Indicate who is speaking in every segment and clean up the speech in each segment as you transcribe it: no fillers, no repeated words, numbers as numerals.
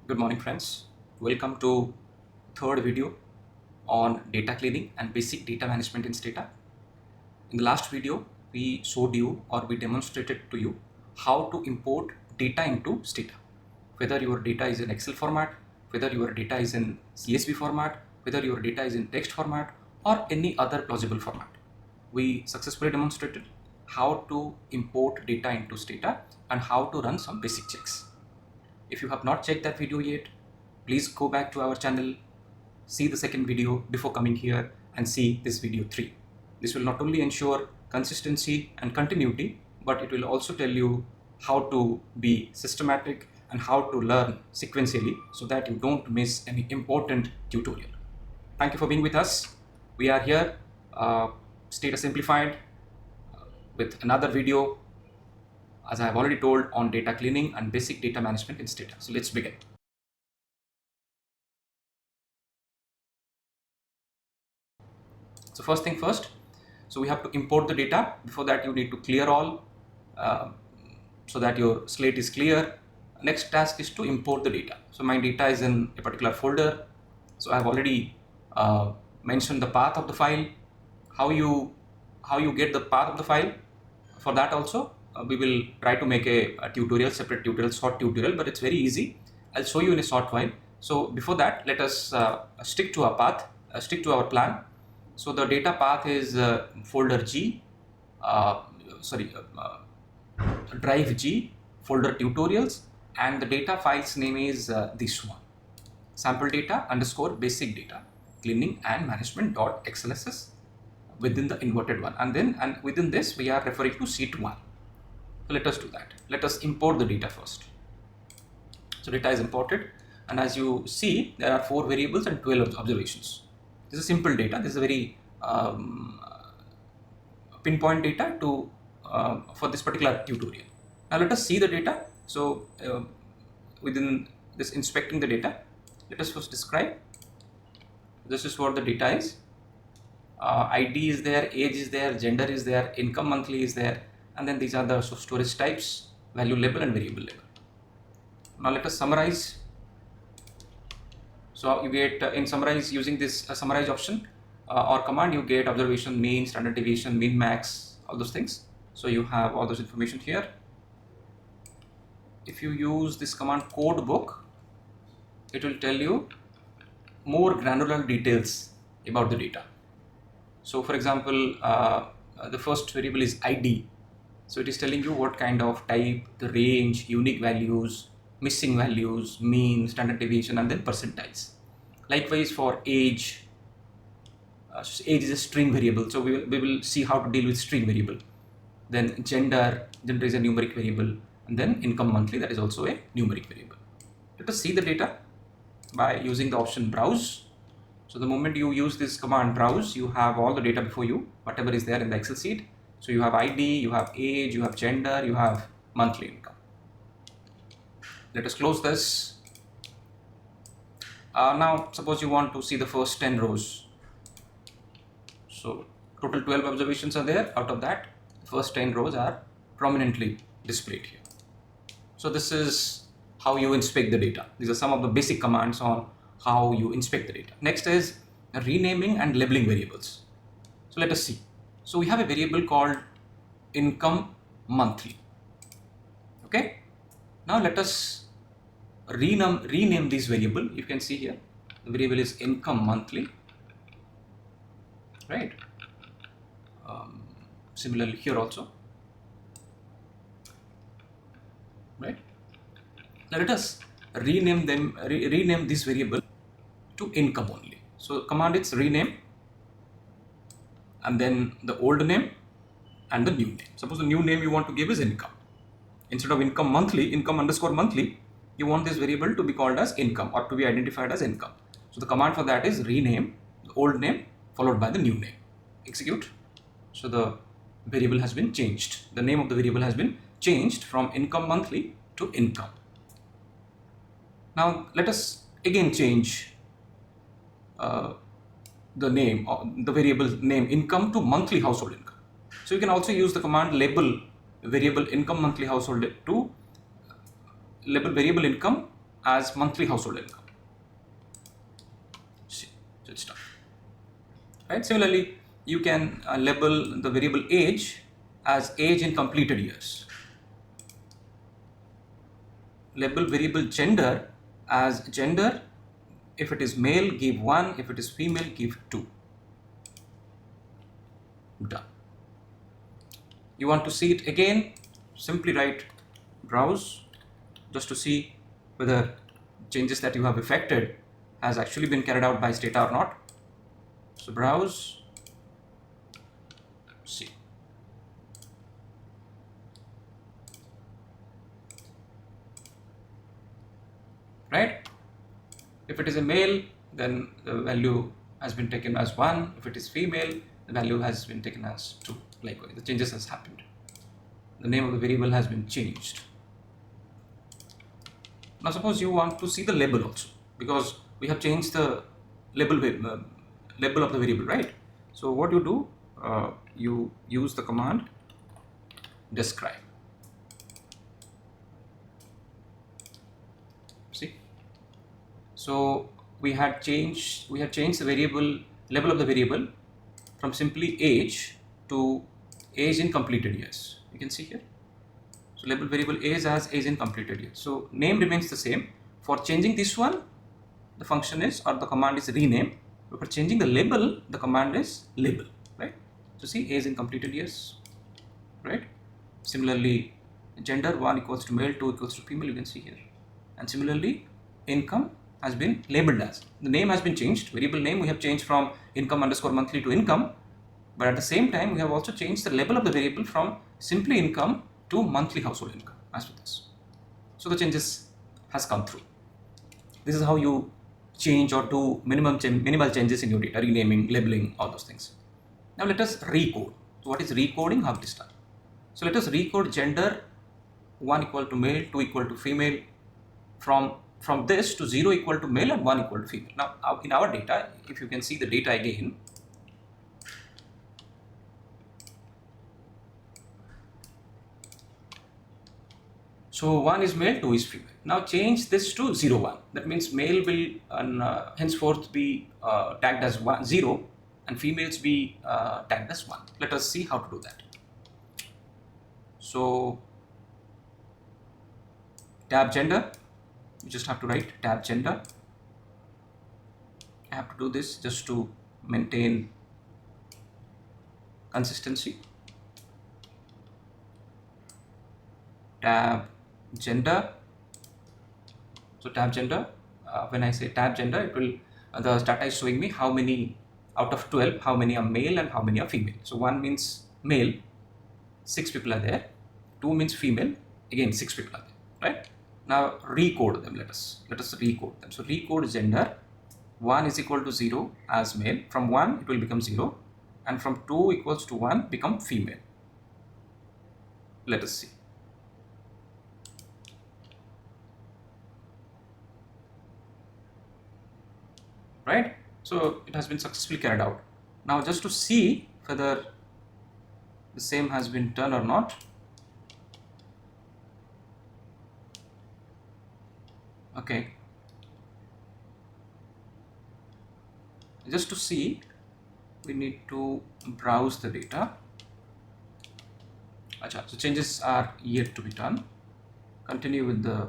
Speaker 1: Good morning friends. Welcome to third video on data cleaning and basic data management in Stata. In the last video, we showed you or we demonstrated to you how to import data into Stata. Whether your data is in Excel format, whether your data is in CSV format, whether your data is in text format or any other plausible format. We successfully demonstrated how to import data into Stata and how to run some basic checks. If you have not checked that video yet, please go back to our channel, see the second video before coming here and see this video 3. This will not only ensure consistency and continuity, but it will also tell you how to be systematic and how to learn sequentially so that you don't miss any important tutorial. Thank you for being with us. We are here, Stata Simplified, with another video, as I have already told, on data cleaning and basic data management in Stata. So let's begin. So first thing first, so we have to import the data. Before that, you need to clear all so that your slate is clear. Next task is to import the data. So my data is in a particular folder. So I have already mentioned the path of the file. How you get the path of the file. For that also, we will try to make a tutorial, separate tutorial, short tutorial, but it's very easy. I'll show you in a short while. So before that, let us stick to our path, stick to our plan. So the data path is folder G, drive G, folder tutorials, and the data file's name is this one, sample data underscore basic data cleaning and management dot xlss within the inverted one, and within this we are referring to sheet 1. So let us do that. Let us import the data first. So data is imported, and as you see, there are 4 variables and 12 observations. This is simple data. This is a very pinpoint data to for this particular tutorial. Now let us see the data. So within this inspecting the data, let us first describe. This is what the data is. ID is there, age is there, gender is there, income monthly is there, and then these are the storage types, value label and variable label. Now let us summarize. So you get in summarize, using this summarize option or command, you get observation, mean, standard deviation, min, max, all those things. So you have all those information here. If you use this command code book, it will tell you more granular details about the data. So for example, the first variable is ID. So it is telling you what kind of type, the range, unique values, missing values, mean, standard deviation, and then percentiles. Likewise for age, age is a string variable. So we will see how to deal with string variable. Then gender is a numeric variable, and then income monthly, that is also a numeric variable. Let us see the data by using the option browse. So the moment you use this command browse, you have all the data before you, whatever is there in the Excel sheet. So you have ID, you have age, you have gender, you have monthly income. Let us close this. Now suppose you want to see the first 10 rows. So total 12 observations are there. Out of that, the first 10 rows are prominently displayed here. So this is how you inspect the data. These are some of the basic commands on how you inspect the data. Next is renaming and labeling variables. So let us see. So we have a variable called income monthly. Okay. Now let us rename this variable. You can see here the variable is income monthly, right? Similarly here also, right? Now let us rename this variable to income only. So command is rename and then the old name and the new name. Suppose the new name you want to give is income. Instead of income monthly, income underscore monthly, you want this variable to be called as income or to be identified as income. So the command for that is rename the old name followed by the new name. Execute. So the variable has been changed. The name of the variable has been changed from income monthly to income. Now let us again change the name or the variable name income to monthly household income. So you can also use the command label variable income monthly household to label variable income as monthly household income. See, so it's done. Right? Similarly, you can label the variable age as age in completed years. Label variable gender as gender. If it is male, give 1. If it is female, give 2. Done. You want to see it again, simply write browse just to see whether changes that you have effected has actually been carried out by Stata or not. So browse, see. Right? If it is a male, then the value has been taken as 1. If it is female, the value has been taken as 2. Likewise, the changes has happened. The name of the variable has been changed. Now suppose you want to see the label also, because we have changed the label of the variable, right? So what you do, you use the command describe. See, so we had changed the variable label of the variable from simply age to age in completed years. You can see here. So label variable age as age in completed years. So name remains the same. For changing this one, the function is, or the command is rename. But for changing the label, the command is label, right? So see, age in completed years, right? Similarly, gender 1 equals to male, 2 equals to female, you can see here. And similarly, income has been labeled as. The name has been changed. Variable name we have changed from income underscore monthly to income. But at the same time, we have also changed the label of the variable from simply income to monthly household income as with this. So the changes has come through. This is how you change or do minimal changes in your data, renaming, labeling, all those things. Now let us recode. So what is recoding? How it is done? So let us recode gender 1 equal to male, 2 equal to female, from this to 0 equal to male and 1 equal to female. Now in our data, if you can see the data again, so 1 is male, 2 is female. Now change this to 0, 1. That means male will henceforth be tagged as 0 and females be tagged as 1. Let us see how to do that. So tab gender, you just have to write tab gender. I have to do this just to maintain consistency. Tab gender. So tab gender, when I say tab gender, it will the Stata is showing me how many out of 12, how many are male and how many are female. So 1 means male, 6 people are there. 2 means female, again 6 people are there, right? Now recode them. Let us recode them. So recode gender 1 is equal to 0 as male. From 1 it will become 0, and from 2 equals to 1 become female. Let us see. Right? So it has been successfully carried out. Now just to see whether the same has been done or not, okay, just to see, we need to browse the data. Achha, so changes are yet to be done. Continue with the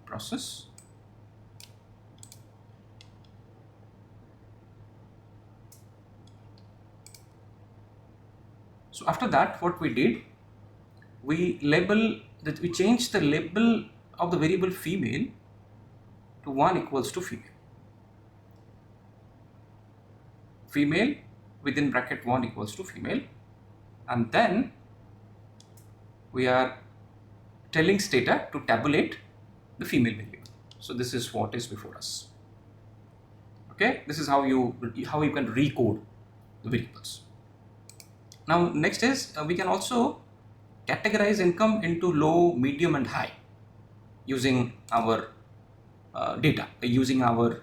Speaker 1: process. So after that, what we did, we changed the label of the variable female to 1 equals to female. Female within bracket 1 equals to female, and then we are telling Stata to tabulate the female variable. So this is what is before us. Okay, this is how you can recode the variables. Now next is we can also categorize income into low, medium and high using our data, using our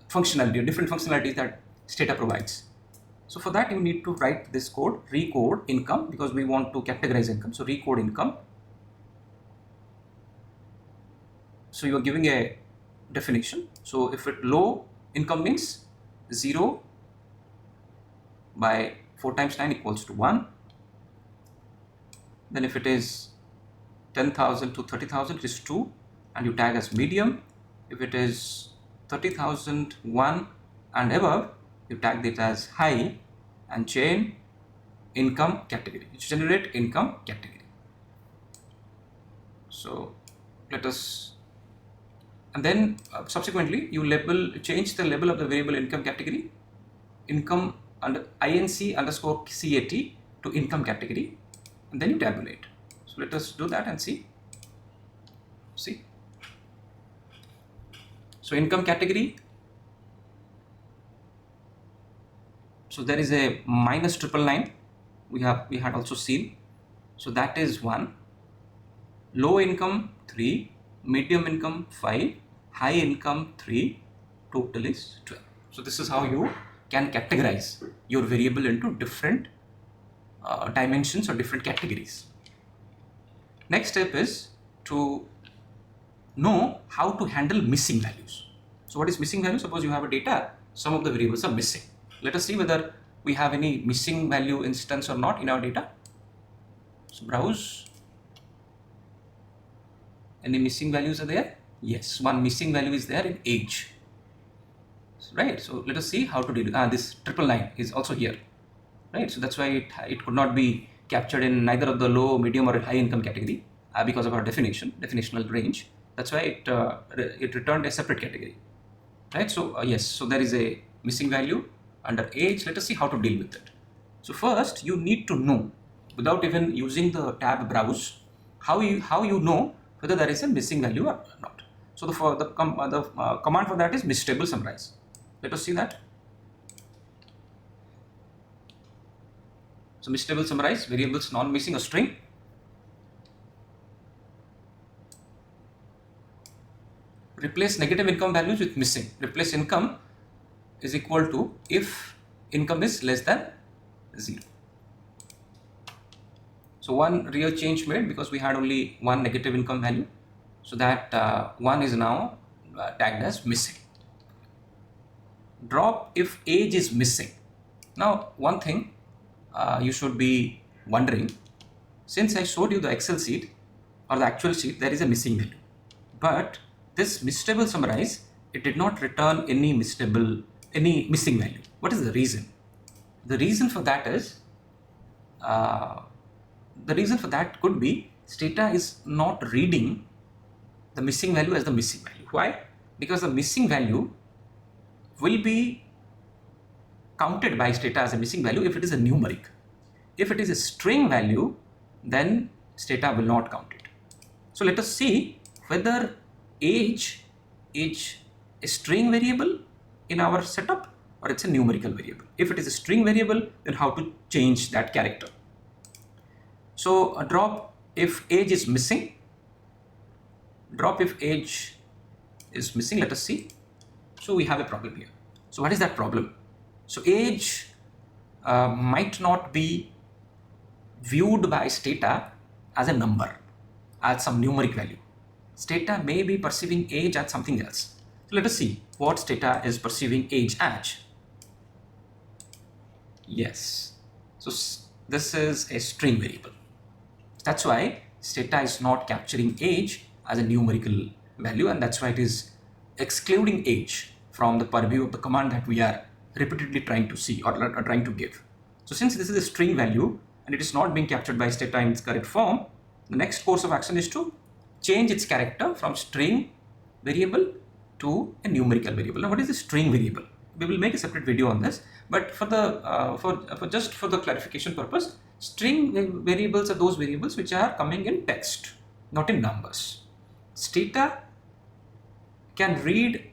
Speaker 1: functionality, different functionalities that Stata provides. So for that you need to write this code, recode income, because we want to categorize income. So recode income. So you are giving a definition. So if it low income means 0 by 4 times 9 equals to 1. Then if it is 10,000 to 30,000, it is 2, and you tag as medium. If it is 30,000 1 and above, you tag it as high and chain income category. You generate income category. So let us, and then subsequently you change the label of the variable income category, income under inc underscore cat to income category, and then you tabulate. So let us do that and see. So income category, so there is a minus 999 we had also seen, so that is 1. Low income 3, medium income 5, high income 3, total is 12. So this is how you can categorize your variable into different dimensions or different categories. Next step is to know how to handle missing values. So what is missing value? Suppose you have a data, some of the variables are missing. Let us see whether we have any missing value instance or not in our data. So browse. Any missing values are there? Yes, one missing value is there in age. Right, so let us see how to do this 999 is also here. Right, so that's why it could not be captured in neither of the low, medium or high income category because of our definitional range. That's why it returned a separate category. Right, so yes, so there is a missing value under age. Let us see how to deal with it. So first you need to know, without even using the tab browse, how you know whether there is a missing value or not. So the command for that is mistable summarize. Let us see that. So mistable summarize variables non-missing a string. Replace negative income values with missing. Replace income is equal to if income is less than 0. So one real change made because we had only one negative income value. So that one is now tagged as missing. Drop if age is missing. Now one thing you should be wondering, since I showed you the Excel sheet or the actual sheet, there is a missing value. But this mistable summarize, it did not return any missing value. What is the reason? The reason for that is, could be Stata is not reading the missing value as the missing value. Why? Because the missing value will be counted by Stata as a missing value if it is a numeric. If it is a string value, then Stata will not count it. So let us see whether age is a string variable in our setup or it's a numerical variable. If it is a string variable, then how to change that character. So a drop if age is missing. Drop if age is missing. Let us see. So we have a problem here. So what is that problem? So age might not be viewed by Stata as a number, as some numeric value. Stata may be perceiving age as something else. So let us see what Stata is perceiving age as. Yes. So this is a string variable. That's why Stata is not capturing age as a numerical value, and that's why it is excluding age from the purview of the command that we are repeatedly trying to see or trying to give. So since this is a string value and it is not being captured by Stata in its correct form, the next course of action is to change its character from string variable to a numerical variable. Now what is the string variable? We will make a separate video on this, but for the just for the clarification purpose, string variables are those variables which are coming in text, not in numbers. Stata can read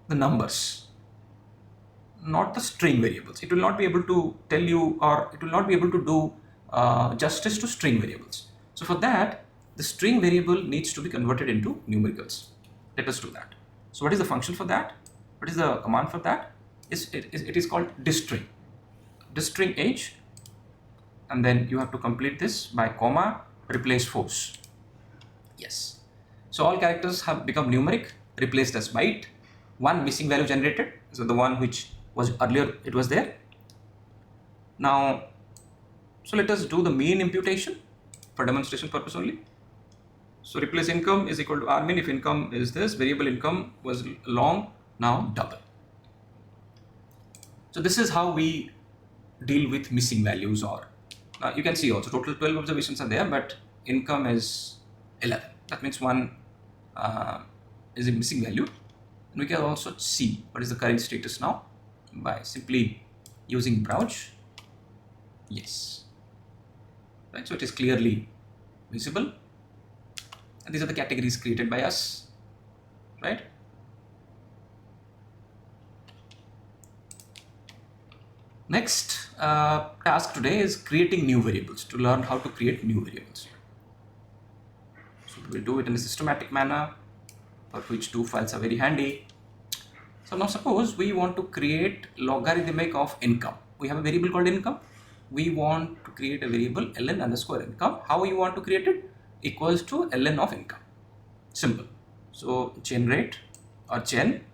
Speaker 1: the numbers, not the string variables. It will not be able to tell you, or it will not be able to do justice to string variables. So for that, the string variable needs to be converted into numericals. Let us do that. So what is the function for that? What is the command for that? It is called disstring. Disstring age, and then you have to complete this by comma replace force. Yes. So all characters have become numeric, replaced as byte. One missing value generated, so the one which was earlier, it was there. Now, so let us do the mean imputation for demonstration purpose only. So replace income is equal to R mean. If income is this, variable income was long, now double. So this is how we deal with missing values. Or you can see also total 12 observations are there, but income is 11. That means one is a missing value. And we can also see what is the current status now by simply using browse. Yes, right. So it is clearly visible. And these are the categories created by us, right? Next task today is creating new variables, to learn how to create new variables. So we'll do it in a systematic manner, for which two files are very handy. So now suppose we want to create logarithmic of income. We have a variable called income. We want to create a variable ln underscore income. How you want to create it? Equals to ln of income. Simple. So generate or gen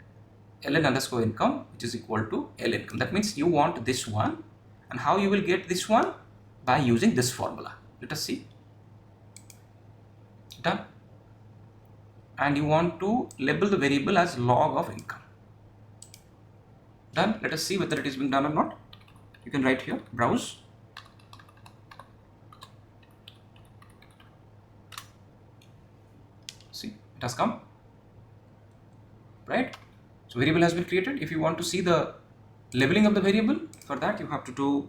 Speaker 1: ln underscore income, which is equal to L income. That means you want this one, and how you will get this one? By using this formula. Let us see. Done. And you want to label the variable as log of income. Done. Let us see whether it is being done or not. You can write here, browse. See, it has come, right? So variable has been created. If you want to see the labeling of the variable, for that you have to do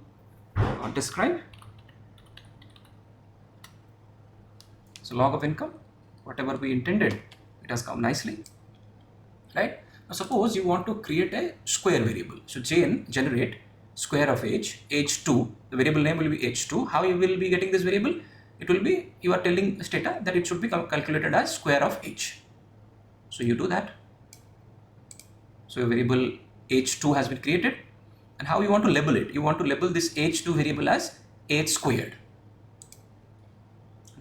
Speaker 1: describe. So log of income, whatever we intended, it has come nicely, right? Now suppose you want to create a square variable. So generate square of age, age2. The variable name will be age2. How you will be getting this variable? It will be, you are telling Stata that it should be calculated as square of age. So you do that. So your variable age2 has been created. And how you want to label it? You want to label this age2 variable as age squared.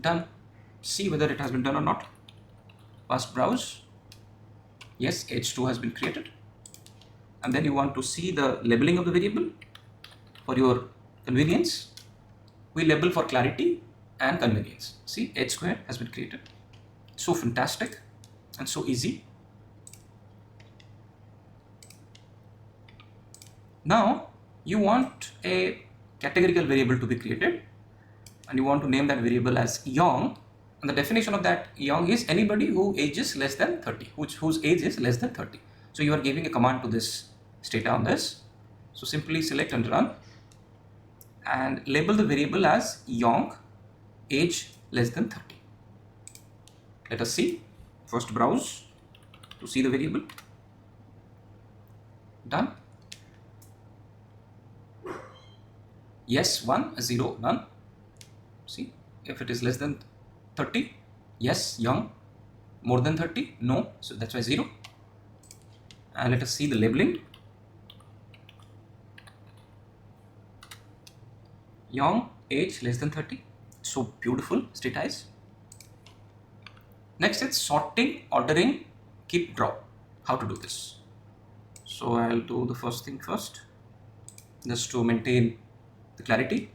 Speaker 1: Done. See whether it has been done or not. First browse. Yes, age2 has been created. And then you want to see the labeling of the variable. For your convenience, we label for clarity and convenience. See, age squared has been created. So fantastic and so easy. Now you want a categorical variable to be created, and you want to name that variable as young. And the definition of that young is anybody who ages less than 30, whose age is less than 30. So you are giving a command to this Stata on this. So simply select and run, and label the variable as young, age less than 30. Let us see. First browse to see the variable. Done. Yes, 1, 0, none. See, if it is less than 30, yes, young. More than 30, no. So that's why 0. And let us see the labeling. Young, age less than 30. So beautiful, Stata is. Next is sorting, ordering, keep, drop. How to do this? So I'll do the first thing first, just to maintain the clarity.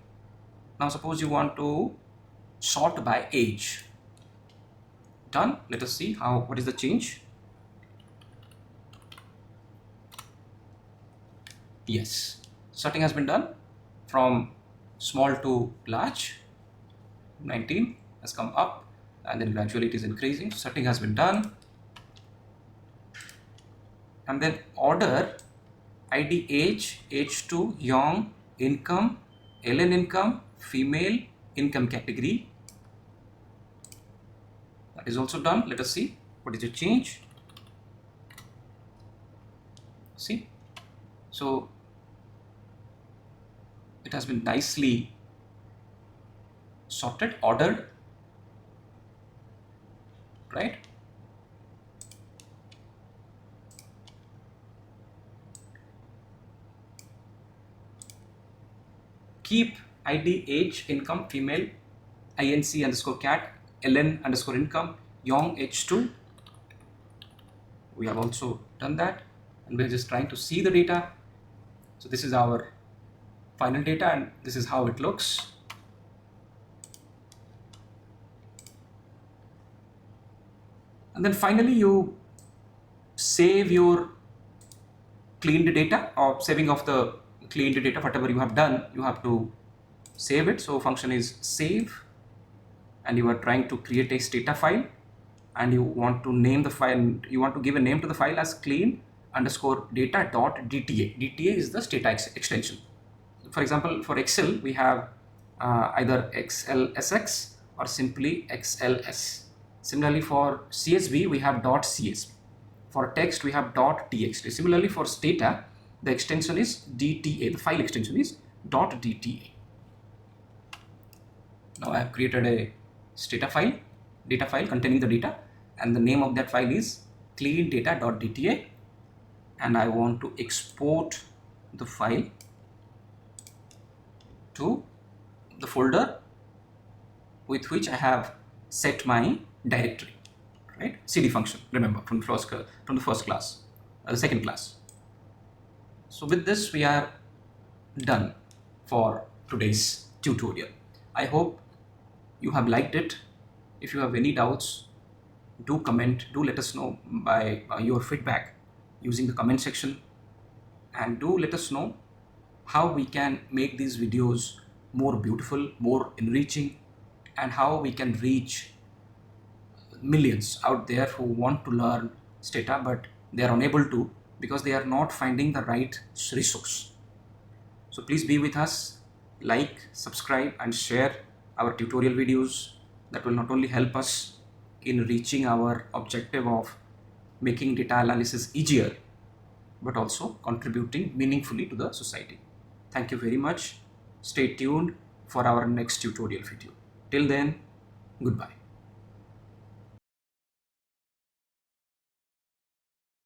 Speaker 1: Now suppose you want to sort by age. Done. Let us see what is the change. Yes, sorting has been done from small to large. 19 has come up, and then gradually it is increasing. Sorting has been done. And then order, ID age, age2, young, income, ln income, female, income category. That is also done. Let us see what is the change. See, so it has been nicely sorted, ordered, right? Keep ID age income female inc underscore cat ln underscore income Yong H2, we have also done that, and we're just trying to see the data. So this is our final data and this is how it looks. And then finally you save your cleaned data, or saving of the cleaned data, whatever you have done, you have to save it. So function is save, and you are trying to create a Stata file, and you want to name the file, you want to give a name to the file as clean underscore data dot DTA. DTA is the Stata extension. For example, for Excel, we have either XLSX or simply XLS. Similarly, for CSV, we have .csv. For text, we have .txt. Similarly, for Stata, the extension is DTA. The file extension is .dta. Now I have created a data file containing the data, and the name of that file is clean data.dta, and I want to export the file to the folder with which I have set my directory, right? CD function, remember, from the first class, the second class. So with this, we are done for today's tutorial. I hope you have liked it. If you have any doubts, do comment, do let us know by your feedback using the comment section, and do let us know how we can make these videos more beautiful, more enriching, and how we can reach millions out there who want to learn Stata but they are unable to because they are not finding the right resource. So please be with us, like, subscribe and share our tutorial videos. That will not only help us in reaching our objective of making data analysis easier, but also contributing meaningfully to the society. Thank you very much. Stay tuned for our next tutorial video. Till then, goodbye.